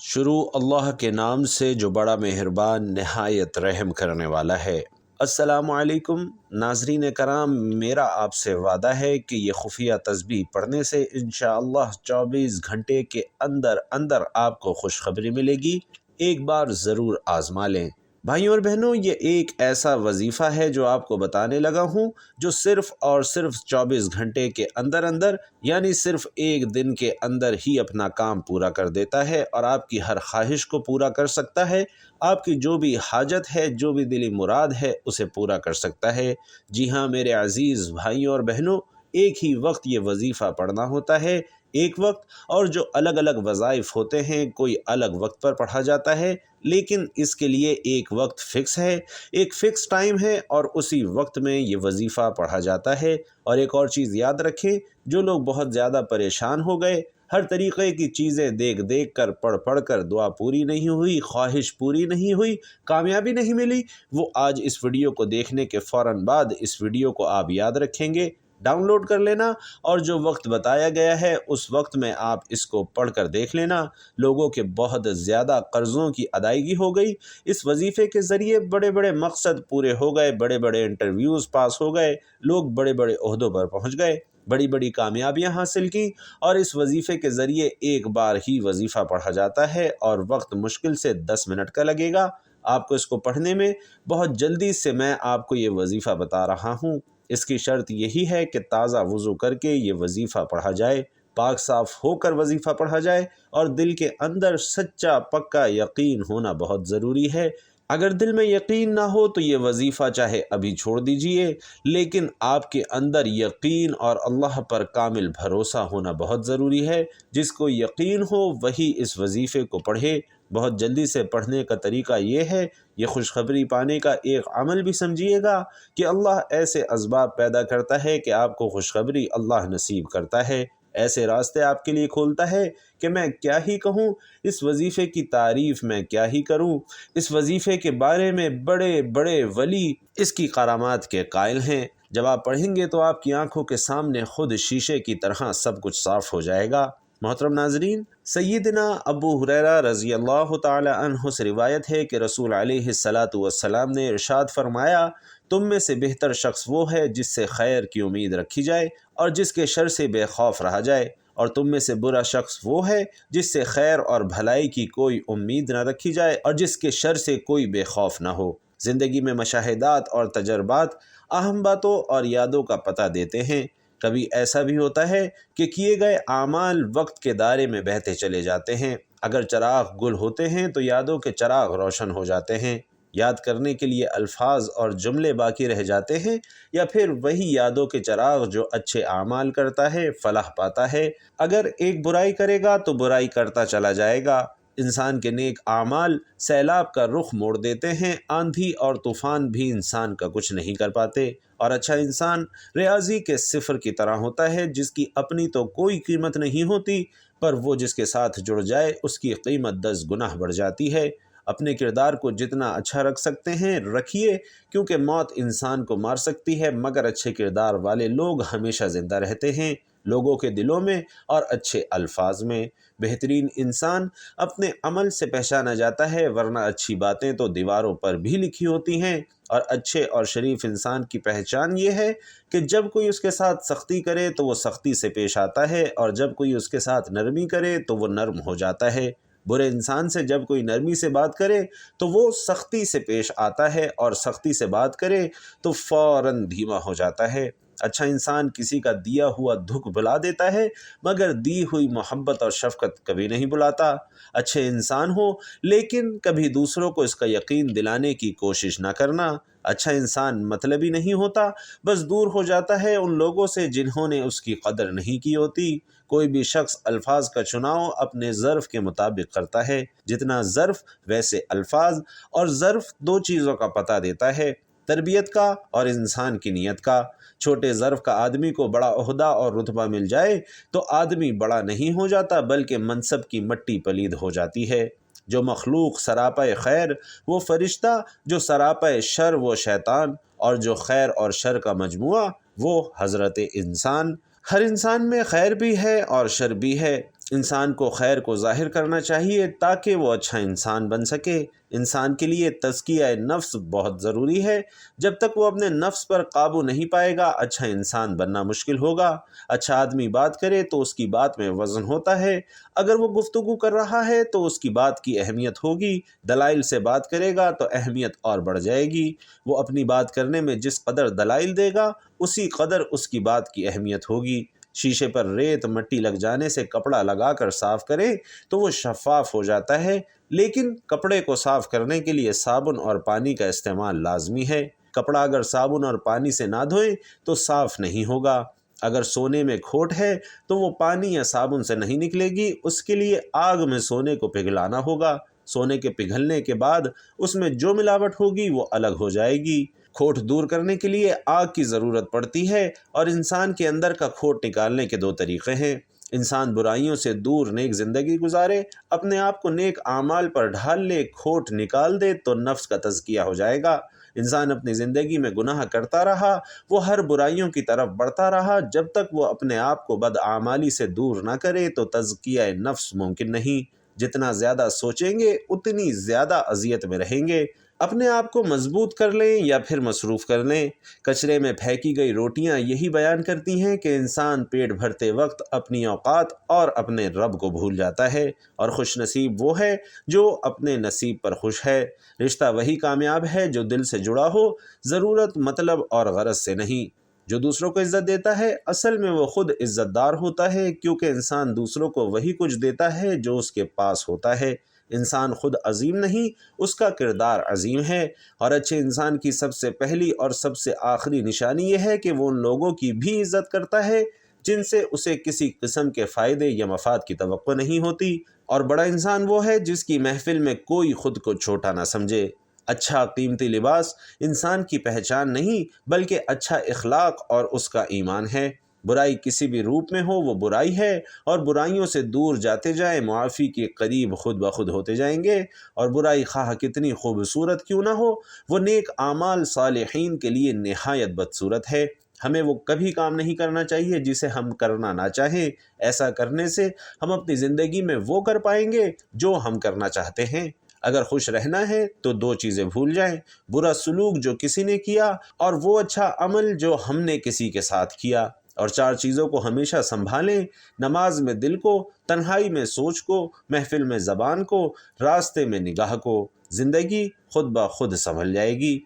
شروع اللہ کے نام سے جو بڑا مہربان نہایت رحم کرنے والا ہے۔ السلام علیکم ناظرین کرام، میرا آپ سے وعدہ ہے کہ یہ خفیہ تسبیح پڑھنے سے انشاءاللہ 24 گھنٹے کے اندر اندر آپ کو خوشخبری ملے گی۔ ایک بار ضرور آزما لیں۔ بھائیوں اور بہنوں، یہ ایک ایسا وظیفہ ہے جو آپ کو بتانے لگا ہوں، جو صرف اور صرف 24 گھنٹے کے اندر اندر یعنی صرف ایک دن کے اندر ہی اپنا کام پورا کر دیتا ہے اور آپ کی ہر خواہش کو پورا کر سکتا ہے۔ آپ کی جو بھی حاجت ہے، جو بھی دلی مراد ہے، اسے پورا کر سکتا ہے۔ جی ہاں میرے عزیز بھائیوں اور بہنوں، ایک ہی وقت یہ وظیفہ پڑھنا ہوتا ہے، ایک وقت، اور جو الگ الگ وظائف ہوتے ہیں کوئی الگ وقت پر پڑھا جاتا ہے، لیکن اس کے لیے ایک وقت فکس ہے، ایک فکس ٹائم ہے اور اسی وقت میں یہ وظیفہ پڑھا جاتا ہے۔ اور ایک اور چیز یاد رکھیں، جو لوگ بہت زیادہ پریشان ہو گئے، ہر طریقے کی چیزیں دیکھ کر پڑھ کر دعا پوری نہیں ہوئی، خواہش پوری نہیں ہوئی، کامیابی نہیں ملی، وہ آج اس ویڈیو کو دیکھنے کے فوراً بعد اس ویڈیو کو آپ یاد رکھیں گے، ڈاؤن لوڈ کر لینا اور جو وقت بتایا گیا ہے اس وقت میں آپ اس کو پڑھ کر دیکھ لینا۔ لوگوں کے بہت زیادہ قرضوں کی ادائیگی ہو گئی، اس وظیفے کے ذریعے بڑے بڑے مقصد پورے ہو گئے، بڑے بڑے انٹرویوز پاس ہو گئے، لوگ بڑے بڑے عہدوں پر پہنچ گئے، بڑی بڑی کامیابیاں حاصل کی۔ اور اس وظیفے کے ذریعے ایک بار ہی وظیفہ پڑھا جاتا ہے اور وقت مشکل سے 10 منٹ کا لگے گا آپ کو اس کو پڑھنے میں۔ بہت جلدی سے میں آپ کو یہ وظیفہ بتا رہا ہوں۔ اس کی شرط یہی ہے کہ تازہ وضو کر کے یہ وظیفہ پڑھا جائے، پاک صاف ہو کر وظیفہ پڑھا جائے، اور دل کے اندر سچا پکا یقین ہونا بہت ضروری ہے۔ اگر دل میں یقین نہ ہو تو یہ وظیفہ چاہے ابھی چھوڑ دیجئے، لیکن آپ کے اندر یقین اور اللہ پر کامل بھروسہ ہونا بہت ضروری ہے۔ جس کو یقین ہو وہی اس وظیفے کو پڑھے۔ بہت جلدی سے پڑھنے کا طریقہ یہ ہے، یہ خوشخبری پانے کا ایک عمل بھی سمجھیے گا کہ اللہ ایسے اسباب پیدا کرتا ہے کہ آپ کو خوشخبری اللہ نصیب کرتا ہے، ایسے راستے آپ کے لیے کھولتا ہے کہ میں کیا ہی کہوں، اس وظیفے کی تعریف میں کیا ہی کروں۔ اس وظیفے کے بارے میں بڑے بڑے ولی اس کی کرامات کے قائل ہیں۔ جب آپ پڑھیں گے تو آپ کی آنکھوں کے سامنے خود شیشے کی طرح سب کچھ صاف ہو جائے گا۔ محترم ناظرین، سیدنا ابو ہریرہ رضی اللہ تعالی عنہ سے روایت ہے کہ رسول علیہ السلام نے ارشاد فرمایا، تم میں سے بہتر شخص وہ ہے جس سے خیر کی امید رکھی جائے اور جس کے شر سے بے خوف رہا جائے، اور تم میں سے برا شخص وہ ہے جس سے خیر اور بھلائی کی کوئی امید نہ رکھی جائے اور جس کے شر سے کوئی بے خوف نہ ہو۔ زندگی میں مشاہدات اور تجربات اہم باتوں اور یادوں کا پتہ دیتے ہیں۔ کبھی ایسا بھی ہوتا ہے کہ کیے گئے اعمال وقت کے دائرے میں بہتے چلے جاتے ہیں۔ اگر چراغ گل ہوتے ہیں تو یادوں کے چراغ روشن ہو جاتے ہیں۔ یاد کرنے کے لیے الفاظ اور جملے باقی رہ جاتے ہیں، یا پھر وہی یادوں کے چراغ جو اچھے اعمال کرتا ہے فلاح پاتا ہے۔ اگر ایک برائی کرے گا تو برائی کرتا چلا جائے گا۔ انسان کے نیک اعمال سیلاب کا رخ موڑ دیتے ہیں، آندھی اور طوفان بھی انسان کا کچھ نہیں کر پاتے۔ اور اچھا انسان ریاضی کے صفر کی طرح ہوتا ہے، جس کی اپنی تو کوئی قیمت نہیں ہوتی، پر وہ جس کے ساتھ جڑ جائے اس کی قیمت 10 گنا بڑھ جاتی ہے۔ اپنے کردار کو جتنا اچھا رکھ سکتے ہیں رکھیے، کیونکہ موت انسان کو مار سکتی ہے مگر اچھے کردار والے لوگ ہمیشہ زندہ رہتے ہیں، لوگوں کے دلوں میں اور اچھے الفاظ میں۔ بہترین انسان اپنے عمل سے پہچانا جاتا ہے، ورنہ اچھی باتیں تو دیواروں پر بھی لکھی ہوتی ہیں۔ اور اچھے اور شریف انسان کی پہچان یہ ہے کہ جب کوئی اس کے ساتھ سختی کرے تو وہ سختی سے پیش آتا ہے، اور جب کوئی اس کے ساتھ نرمی کرے تو وہ نرم ہو جاتا ہے۔ برے انسان سے جب کوئی نرمی سے بات کرے تو وہ سختی سے پیش آتا ہے، اور سختی سے بات کرے تو فوراً دھیما ہو جاتا ہے۔ اچھا انسان کسی کا دیا ہوا دکھ بھلا دیتا ہے، مگر دی ہوئی محبت اور شفقت کبھی نہیں بھلاتا۔ اچھے انسان ہو لیکن کبھی دوسروں کو اس کا یقین دلانے کی کوشش نہ کرنا۔ اچھا انسان مطلبی نہیں ہوتا، بس دور ہو جاتا ہے ان لوگوں سے جنہوں نے اس کی قدر نہیں کی ہوتی۔ کوئی بھی شخص الفاظ کا چناؤ اپنے ظرف کے مطابق کرتا ہے۔ جتنا ظرف ویسے الفاظ، اور ظرف 2 چیزوں کا پتہ دیتا ہے، تربیت کا اور انسان کی نیت کا۔ چھوٹے ظرف کا آدمی کو بڑا عہدہ اور رتبہ مل جائے تو آدمی بڑا نہیں ہو جاتا، بلکہ منصب کی مٹی پلید ہو جاتی ہے۔ جو مخلوق سراپے خیر وہ فرشتہ، جو سراپے شر وہ شیطان، اور جو خیر اور شر کا مجموعہ وہ حضرت انسان۔ ہر انسان میں خیر بھی ہے اور شر بھی ہے۔ انسان کو خیر کو ظاہر کرنا چاہیے تاکہ وہ اچھا انسان بن سکے۔ انسان کے لیے تزکیہ نفس بہت ضروری ہے۔ جب تک وہ اپنے نفس پر قابو نہیں پائے گا، اچھا انسان بننا مشکل ہوگا۔ اچھا آدمی بات کرے تو اس کی بات میں وزن ہوتا ہے۔ اگر وہ گفتگو کر رہا ہے تو اس کی بات کی اہمیت ہوگی۔ دلائل سے بات کرے گا تو اہمیت اور بڑھ جائے گی۔ وہ اپنی بات کرنے میں جس قدر دلائل دے گا، اسی قدر اس کی بات کی اہمیت ہوگی۔ شیشے پر ریت مٹی لگ جانے سے کپڑا لگا کر صاف کریں تو وہ شفاف ہو جاتا ہے، لیکن کپڑے کو صاف کرنے کے لیے صابن اور پانی کا استعمال لازمی ہے۔ کپڑا اگر صابن اور پانی سے نہ دھوئیں تو صاف نہیں ہوگا۔ اگر سونے میں کھوٹ ہے تو وہ پانی یا صابن سے نہیں نکلے گی، اس کے لیے آگ میں سونے کو پگھلانا ہوگا۔ سونے کے پگھلنے کے بعد اس میں جو ملاوٹ ہوگی وہ الگ ہو جائے گی۔ کھوٹ دور کرنے کے لیے آگ کی ضرورت پڑتی ہے، اور انسان کے اندر کا کھوٹ نکالنے کے دو طریقے ہیں۔ انسان برائیوں سے دور نیک زندگی گزارے، اپنے آپ کو نیک اعمال پر ڈھال لے، کھوٹ نکال دے تو نفس کا تزکیہ ہو جائے گا۔ انسان اپنی زندگی میں گناہ کرتا رہا، وہ ہر برائیوں کی طرف بڑھتا رہا، جب تک وہ اپنے آپ کو بدعمالی سے دور نہ کرے تو تزکیہ نفس ممکن نہیں۔ جتنا زیادہ سوچیں گے اتنی زیادہ اذیت میں رہیں گے۔ اپنے آپ کو مضبوط کر لیں یا پھر مصروف کر لیں۔ کچرے میں پھینکی گئی روٹیاں یہی بیان کرتی ہیں کہ انسان پیٹ بھرتے وقت اپنی اوقات اور اپنے رب کو بھول جاتا ہے، اور خوش نصیب وہ ہے جو اپنے نصیب پر خوش ہے۔ رشتہ وہی کامیاب ہے جو دل سے جڑا ہو، ضرورت مطلب اور غرض سے نہیں۔ جو دوسروں کو عزت دیتا ہے اصل میں وہ خود عزت دار ہوتا ہے، کیونکہ انسان دوسروں کو وہی کچھ دیتا ہے جو اس کے پاس ہوتا ہے۔ انسان خود عظیم نہیں، اس کا کردار عظیم ہے، اور اچھے انسان کی سب سے پہلی اور سب سے آخری نشانی یہ ہے کہ وہ ان لوگوں کی بھی عزت کرتا ہے جن سے اسے کسی قسم کے فائدے یا مفاد کی توقع نہیں ہوتی۔ اور بڑا انسان وہ ہے جس کی محفل میں کوئی خود کو چھوٹا نہ سمجھے۔ اچھا قیمتی لباس انسان کی پہچان نہیں بلکہ اچھا اخلاق اور اس کا ایمان ہے۔ برائی کسی بھی روپ میں ہو وہ برائی ہے، اور برائیوں سے دور جاتے جائیں معافی کے قریب خود بخود ہوتے جائیں گے۔ اور برائی خواہ کتنی خوبصورت کیوں نہ ہو، وہ نیک اعمال صالحین کے لیے نہایت بدصورت ہے۔ ہمیں وہ کبھی کام نہیں کرنا چاہیے جسے ہم کرنا نہ چاہیں۔ ایسا کرنے سے ہم اپنی زندگی میں وہ کر پائیں گے جو ہم کرنا چاہتے ہیں۔ اگر خوش رہنا ہے تو دو چیزیں بھول جائیں: برا سلوک جو کسی نے کیا، اور وہ اچھا عمل جو ہم نے کسی کے ساتھ کیا۔ اور چار چیزوں کو ہمیشہ سنبھالیں: نماز میں دل کو، تنہائی میں سوچ کو، محفل میں زبان کو، راستے میں نگاہ کو۔ زندگی خود بخود سنبھل جائے گی۔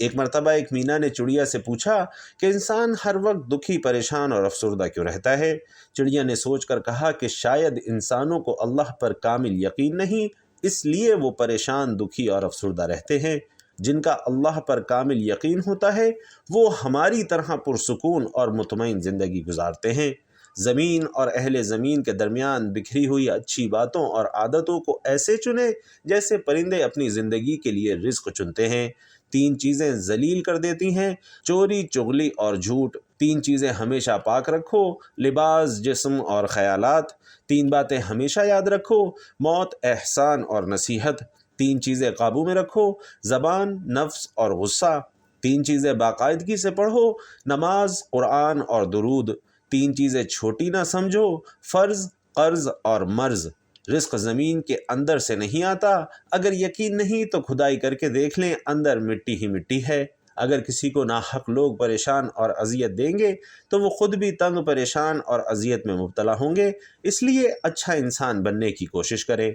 ایک مرتبہ ایک مینا نے چڑیا سے پوچھا کہ انسان ہر وقت دکھی، پریشان اور افسردہ کیوں رہتا ہے؟ چڑیا نے سوچ کر کہا کہ شاید انسانوں کو اللہ پر کامل یقین نہیں، اس لیے وہ پریشان، دکھی اور افسردہ رہتے ہیں۔ جن کا اللہ پر کامل یقین ہوتا ہے وہ ہماری طرح پرسکون اور مطمئن زندگی گزارتے ہیں۔ زمین اور اہل زمین کے درمیان بکھری ہوئی اچھی باتوں اور عادتوں کو ایسے چنیں جیسے پرندے اپنی زندگی کے لیے رزق چنتے ہیں۔ تین چیزیں ذلیل کر دیتی ہیں: چوری، چغلی اور جھوٹ۔ تین چیزیں ہمیشہ پاک رکھو: لباس، جسم اور خیالات۔ تین باتیں ہمیشہ یاد رکھو: موت، احسان اور نصیحت۔ تین چیزیں قابو میں رکھو: زبان، نفس اور غصہ۔ تین چیزیں باقاعدگی سے پڑھو: نماز، قرآن اور درود۔ تین چیزیں چھوٹی نہ سمجھو: فرض، قرض اور مرض۔ رزق زمین کے اندر سے نہیں آتا۔ اگر یقین نہیں تو کھدائی کر کے دیکھ لیں، اندر مٹی ہی مٹی ہے۔ اگر کسی کو ناحق لوگ پریشان اور اذیت دیں گے تو وہ خود بھی تنگ، پریشان اور اذیت میں مبتلا ہوں گے۔ اس لیے اچھا انسان بننے کی کوشش کریں۔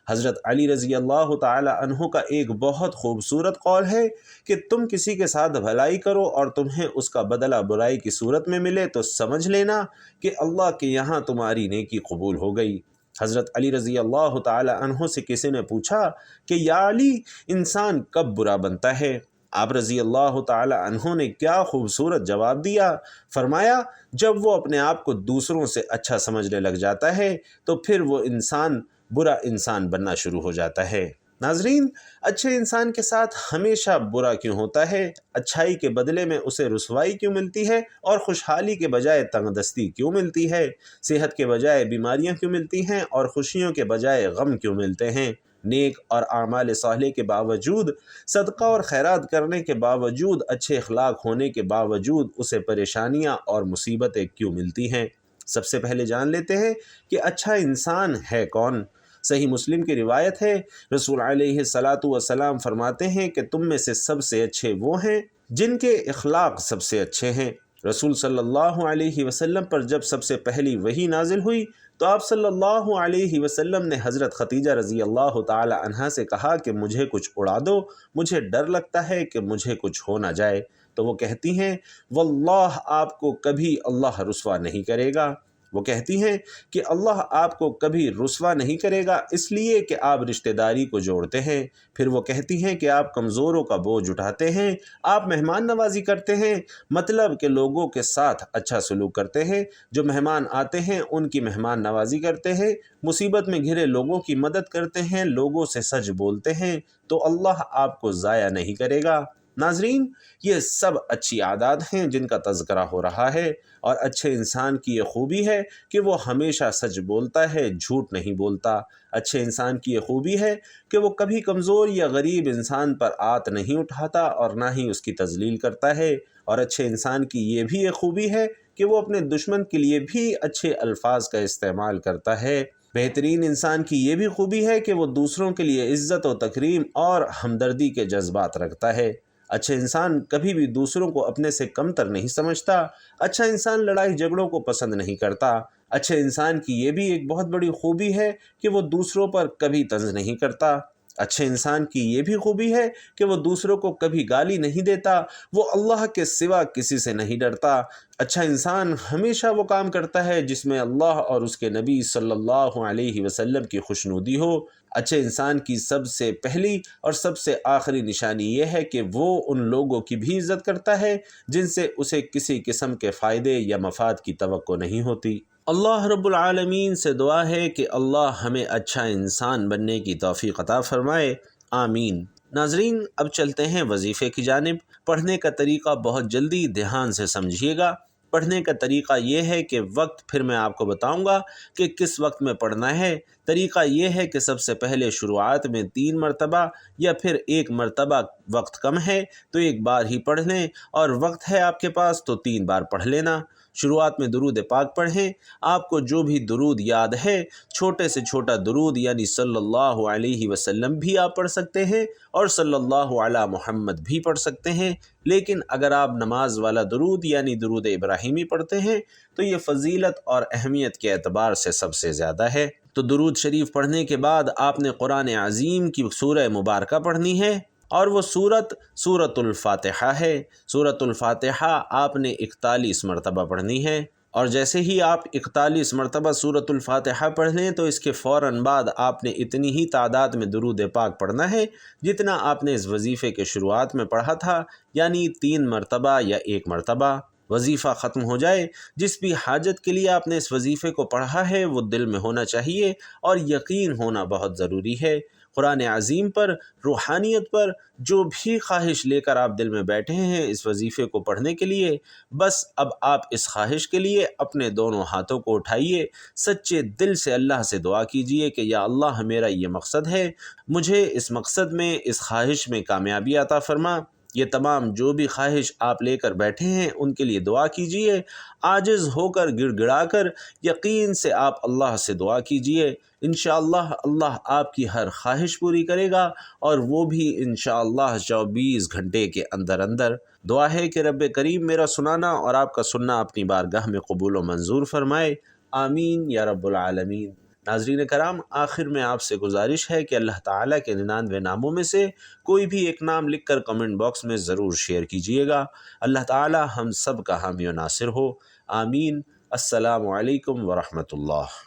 حضرت علی رضی اللہ تعالی عنہ کا ایک بہت خوبصورت قول ہے کہ تم کسی کے ساتھ بھلائی کرو اور تمہیں اس کا بدلہ برائی کی صورت میں ملے تو سمجھ لینا کہ اللہ کے یہاں تمہاری نیکی قبول ہو گئی۔ حضرت علی رضی اللہ تعالی عنہ سے کسی نے پوچھا کہ یا علی، انسان کب برا بنتا ہے؟ آپ رضی اللہ تعالی عنہ نے کیا خوبصورت جواب دیا! فرمایا، جب وہ اپنے آپ کو دوسروں سے اچھا سمجھنے لگ جاتا ہے تو پھر وہ انسان برا انسان بننا شروع ہو جاتا ہے۔ ناظرین، اچھے انسان کے ساتھ ہمیشہ برا کیوں ہوتا ہے؟ اچھائی کے بدلے میں اسے رسوائی کیوں ملتی ہے؟ اور خوشحالی کے بجائے تنگ دستی کیوں ملتی ہے؟ صحت کے بجائے بیماریاں کیوں ملتی ہیں اور خوشیوں کے بجائے غم کیوں ملتے ہیں؟ نیک اور اعمال صالح کے باوجود، صدقہ اور خیرات کرنے کے باوجود، اچھے اخلاق ہونے کے باوجود اسے پریشانیاں اور مصیبتیں کیوں ملتی ہیں؟ سب سے پہلے جان لیتے ہیں کہ اچھا انسان ہے کون۔ صحیح مسلم کی روایت ہے، رسول علیہ الصلاۃ والسلام فرماتے ہیں کہ تم میں سے سب سے اچھے وہ ہیں جن کے اخلاق سب سے اچھے ہیں۔ رسول صلی اللہ علیہ وسلم پر جب سب سے پہلی وحی نازل ہوئی تو آپ صلی اللہ علیہ وسلم نے حضرت خدیجہ رضی اللہ تعالی عنہا سے کہا کہ مجھے کچھ اڑا دو، مجھے ڈر لگتا ہے کہ مجھے کچھ ہو نہ جائے۔ تو وہ کہتی ہیں واللہ آپ کو کبھی اللہ رسوا نہیں کرے گا۔ وہ کہتی ہیں کہ اللہ آپ کو کبھی رسوا نہیں کرے گا اس لیے کہ آپ رشتہ داری کو جوڑتے ہیں۔ پھر وہ کہتی ہیں کہ آپ کمزوروں کا بوجھ اٹھاتے ہیں، آپ مہمان نوازی کرتے ہیں، مطلب کہ لوگوں کے ساتھ اچھا سلوک کرتے ہیں، جو مہمان آتے ہیں ان کی مہمان نوازی کرتے ہیں، مصیبت میں گھرے لوگوں کی مدد کرتے ہیں، لوگوں سے سچ بولتے ہیں، تو اللہ آپ کو ضائع نہیں کرے گا۔ ناظرین، یہ سب اچھی عادات ہیں جن کا تذکرہ ہو رہا ہے، اور اچھے انسان کی یہ خوبی ہے کہ وہ ہمیشہ سچ بولتا ہے، جھوٹ نہیں بولتا۔ اچھے انسان کی یہ خوبی ہے کہ وہ کبھی کمزور یا غریب انسان پر آت نہیں اٹھاتا اور نہ ہی اس کی تذلیل کرتا ہے، اور اچھے انسان کی یہ بھی ایک خوبی ہے کہ وہ اپنے دشمن کے لیے بھی اچھے الفاظ کا استعمال کرتا ہے۔ بہترین انسان کی یہ بھی خوبی ہے کہ وہ دوسروں کے لیے عزت و تکریم اور ہمدردی کے جذبات رکھتا ہے۔ اچھے انسان کبھی بھی دوسروں کو اپنے سے کمتر نہیں سمجھتا۔ اچھا انسان لڑائی جھگڑوں کو پسند نہیں کرتا۔ اچھے انسان کی یہ بھی ایک بہت بڑی خوبی ہے کہ وہ دوسروں پر کبھی طنز نہیں کرتا۔ اچھے انسان کی یہ بھی خوبی ہے کہ وہ دوسروں کو کبھی گالی نہیں دیتا، وہ اللہ کے سوا کسی سے نہیں ڈرتا۔ اچھا انسان ہمیشہ وہ کام کرتا ہے جس میں اللہ اور اس کے نبی صلی اللہ علیہ وسلم کی خوشنودی ہو۔ اچھے انسان کی سب سے پہلی اور سب سے آخری نشانی یہ ہے کہ وہ ان لوگوں کی بھی عزت کرتا ہے جن سے اسے کسی قسم کے فائدے یا مفاد کی توقع نہیں ہوتی۔ اللہ رب العالمین سے دعا ہے کہ اللہ ہمیں اچھا انسان بننے کی توفیق عطا فرمائے، آمین۔ ناظرین، اب چلتے ہیں وظیفے کی جانب۔ پڑھنے کا طریقہ بہت جلدی دھیان سے سمجھیے گا۔ پڑھنے کا طریقہ یہ ہے کہ وقت پھر میں آپ کو بتاؤں گا کہ کس وقت میں پڑھنا ہے۔ طریقہ یہ ہے کہ سب سے پہلے شروعات میں 3 مرتبہ یا پھر 1 مرتبہ، وقت کم ہے تو 1 بار ہی پڑھ لیں، اور وقت ہے آپ کے پاس تو 3 بار پڑھ لینا۔ شروعات میں درود پاک پڑھیں۔ آپ کو جو بھی درود یاد ہے، چھوٹے سے چھوٹا درود یعنی صلی اللہ علیہ وسلم بھی آپ پڑھ سکتے ہیں اور صلی اللہ علی محمد بھی پڑھ سکتے ہیں، لیکن اگر آپ نماز والا درود یعنی درود ابراہیمی پڑھتے ہیں تو یہ فضیلت اور اہمیت کے اعتبار سے سب سے زیادہ ہے۔ تو درود شریف پڑھنے کے بعد آپ نے قرآن عظیم کی سورہ مبارکہ پڑھنی ہے، اور وہ سورۃ الفاتحہ ہے۔ سورۃ الفاتحہ آپ نے 41 مرتبہ پڑھنی ہے، اور جیسے ہی آپ 41 مرتبہ سورۃ الفاتحہ پڑھ لیں تو اس کے فوراً بعد آپ نے اتنی ہی تعداد میں درود پاک پڑھنا ہے جتنا آپ نے اس وظیفے کے شروعات میں پڑھا تھا، یعنی 3 مرتبہ یا 1 مرتبہ۔ وظیفہ ختم ہو جائے، جس بھی حاجت کے لیے آپ نے اس وظیفے کو پڑھا ہے وہ دل میں ہونا چاہیے، اور یقین ہونا بہت ضروری ہے۔ قرآن عظیم پر، روحانیت پر جو بھی خواہش لے کر آپ دل میں بیٹھے ہیں اس وظیفے کو پڑھنے کے لیے، بس اب آپ اس خواہش کے لیے اپنے دونوں ہاتھوں کو اٹھائیے، سچے دل سے اللہ سے دعا کیجئے کہ یا اللہ میرا یہ مقصد ہے، مجھے اس مقصد میں، اس خواہش میں کامیابی عطا فرما۔ یہ تمام جو بھی خواہش آپ لے کر بیٹھے ہیں ان کے لیے دعا کیجئے، عاجز ہو کر، گڑ گڑا کر، یقین سے آپ اللہ سے دعا کیجئے۔ انشاءاللہ اللہ آپ کی ہر خواہش پوری کرے گا، اور وہ بھی انشاءاللہ 24 گھنٹے کے اندر اندر۔ دعا ہے کہ رب کریم میرا سنانا اور آپ کا سننا اپنی بارگاہ میں قبول و منظور فرمائے، آمین یا رب العالمین۔ ناظرین کرام، آخر میں آپ سے گزارش ہے کہ اللہ تعالیٰ کے 99 ناموں میں سے کوئی بھی ایک نام لکھ کر کمنٹ باکس میں ضرور شیئر کیجئے گا۔ اللہ تعالیٰ ہم سب کا حامی و ناصر ہو، آمین۔ السلام علیکم ورحمۃ اللہ۔